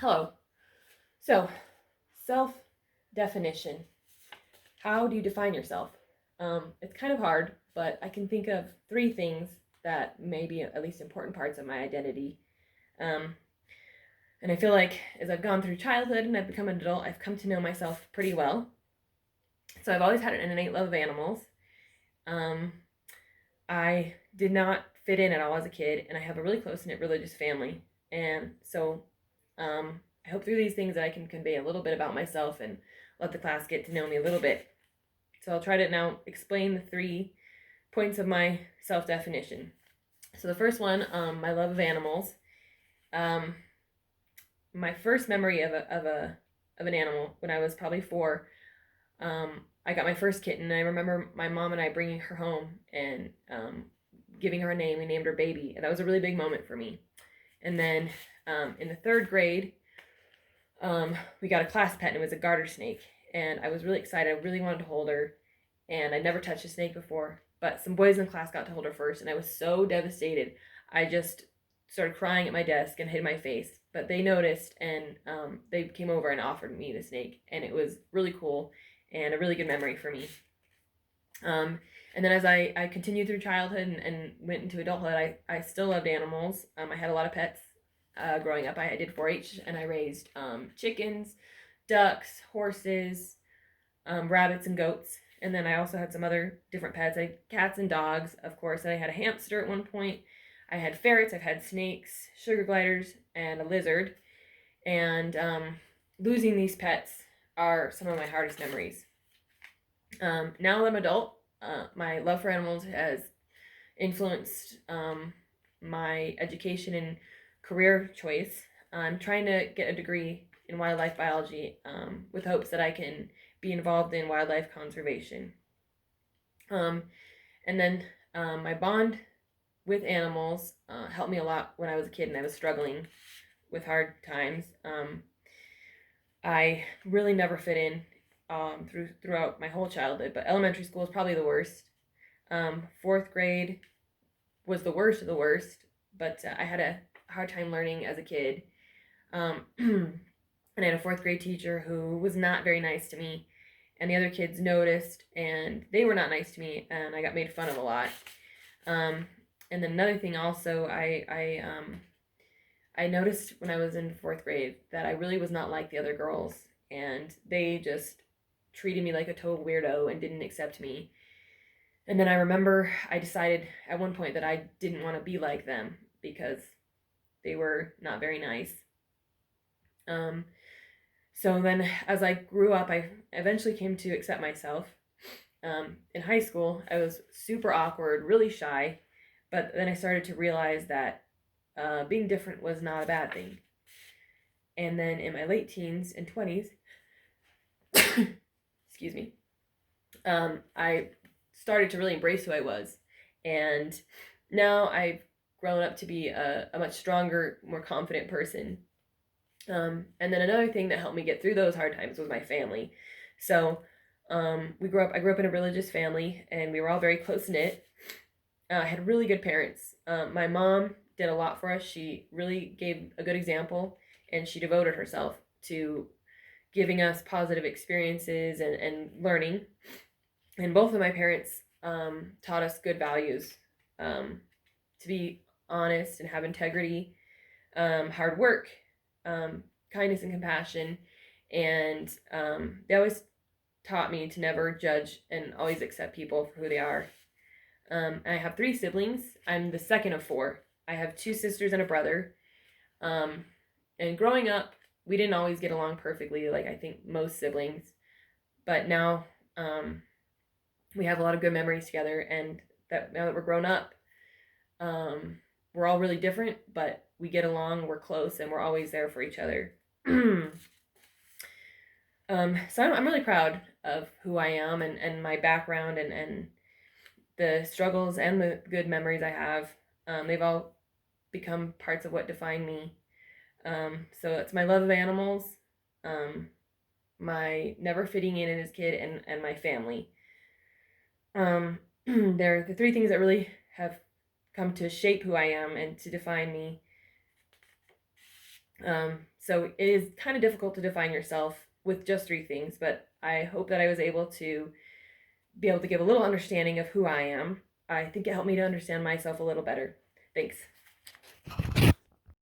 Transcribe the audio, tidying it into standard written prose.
Hello. So, self definition. How do you define yourself? It's kind of hard, but I can think of three things that may be at least important parts of my identity. Um, and I feel like as I've gone through childhood and I've become an adult, I've come to know myself pretty well. So, I've always had an innate love of animals. Um, I did not fit in at all as a kid, and I have a really close knit religious family. And so I hope through these things that I can convey a little bit about myself and let the class get to know me a little bit. So I'll try to now explain the 3 points of my self definition. So the first one, my love of animals. Um, my first memory of an animal when I was probably 4. I got my first kitten, and I remember my mom and I bringing her home and giving her a name. We named her Baby, and that was a really big moment for me. And then in the 3rd grade, we got a class pet, and it was a garter snake. And I was really excited. I really wanted to hold her, and I'd never touched a snake before. But some boys in the class got to hold her first, and I was so devastated. I just started crying at my desk and hid my face. But they noticed, and they came over and offered me the snake, and it was really cool and a really good memory for me. And then as I continued through childhood and went into adulthood, I still loved animals. I had a lot of pets growing up. I did 4-H, and I raised chickens, ducks, horses, rabbits, and goats. And then I also had some other different pets. I had cats and dogs, of course. And I had a hamster at one point. I had ferrets. I've had snakes, sugar gliders, and a lizard. And losing these pets are some of my hardest memories. Now that I'm an adult, my love for animals has influenced my education and career choice. I'm trying to get a degree in wildlife biology with hopes that I can be involved in wildlife conservation. And then my bond with animals helped me a lot when I was a kid and I was struggling with hard times. I really never fit in throughout my whole childhood, but elementary school is probably the worst. 4th grade was the worst of the worst, but I had a hard time learning as a kid. And I had a 4th grade teacher who was not very nice to me, and the other kids noticed, and they were not nice to me, and I got made fun of a lot. And then another thing also, I noticed when I was in 4th grade that I really was not like the other girls, and they just treated me like a total weirdo and didn't accept me. And then I remember I decided at one point that I didn't want to be like them because they were not very nice. Um, so then as I grew up, I eventually came to accept myself. In high school, I was super awkward, really shy, but then I started to realize that being different was not a bad thing. And then in my late teens and 20s, excuse me, I started to really embrace who I was. And now I've grown up to be a much stronger, more confident person. And then another thing that helped me get through those hard times was my family. So I grew up in a religious family, and we were all very close knit. I had really good parents. My mom did a lot for us. She really gave a good example, and she devoted herself to giving us positive experiences and learning. And both of my parents taught us good values, to be honest and have integrity, hard work, kindness and compassion. And they always taught me to never judge and always accept people for who they are. And I have 3 siblings. I'm the second of 4. I have 2 sisters and a brother. And growing up, we didn't always get along perfectly, like I think most siblings. But now we have a lot of good memories together. And that now that we're grown up, we're all really different, but we get along, we're close, and we're always there for each other. So I'm really proud of who I am and my background and the struggles and the good memories I have. They've all become parts of what define me. So it's my love of animals, my never fitting in as a kid, and my family. They're the 3 things that really have come to shape who I am and to define me. So it is kind of difficult to define yourself with just three things, but I hope that I was able to give a little understanding of who I am. I think it helped me to understand myself a little better. Thanks.